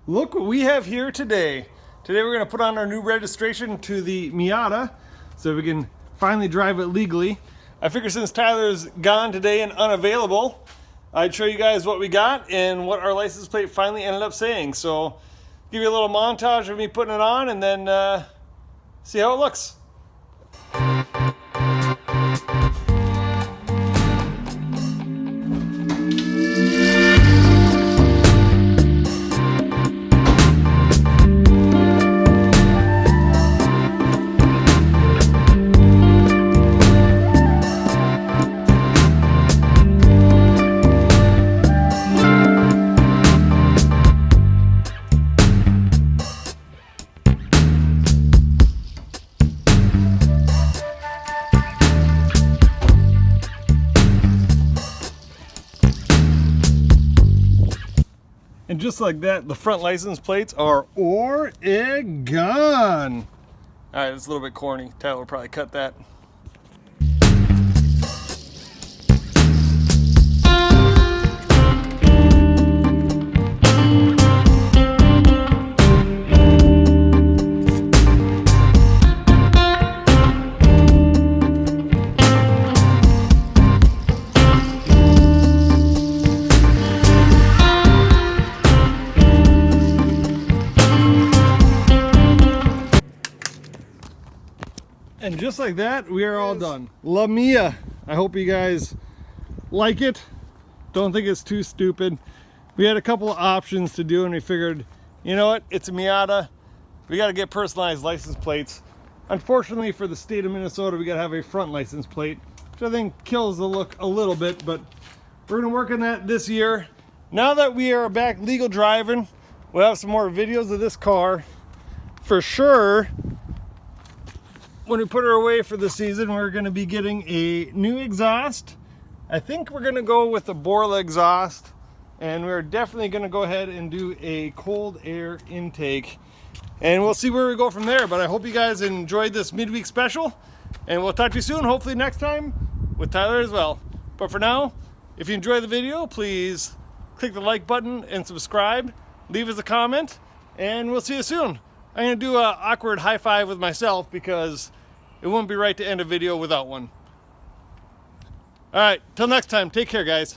Look what we have here today. Today we're going to put on our new registration to the Miata so we can finally drive it legally. I figure since Tyler's gone today and unavailable, I'd show you guys what we got and what our license plate finally ended up saying. So give you a little montage of me putting it on and then see how it looks. And just like that, the front license plates are Oregon. All right, it's a little bit corny. Tyler will probably cut that. And just like that, we are all done. La Mia. I hope you guys like it. Don't think it's too stupid. We had a couple of options to do and we figured, you know what, it's a Miata. We got to get personalized license plates. Unfortunately for the state of Minnesota, we got to have a front license plate, which I think kills the look a little bit, but we're going to work on that this year. Now that we are back legal driving, we'll have some more videos of this car for sure. When we put her away for the season, we're going to be getting a new exhaust. I think we're going to go with the Borla exhaust, and we're definitely going to go ahead and do a cold air intake, and we'll see where we go from there. But I hope you guys enjoyed this midweek special, and we'll talk to you soon, hopefully next time with Tyler as well. But for now, if you enjoyed the video, please click the like button and subscribe, leave us a comment, and we'll see you soon. I'm going to do an awkward high five with myself because it wouldn't be right to end a video without one. All right, till next time, take care, guys.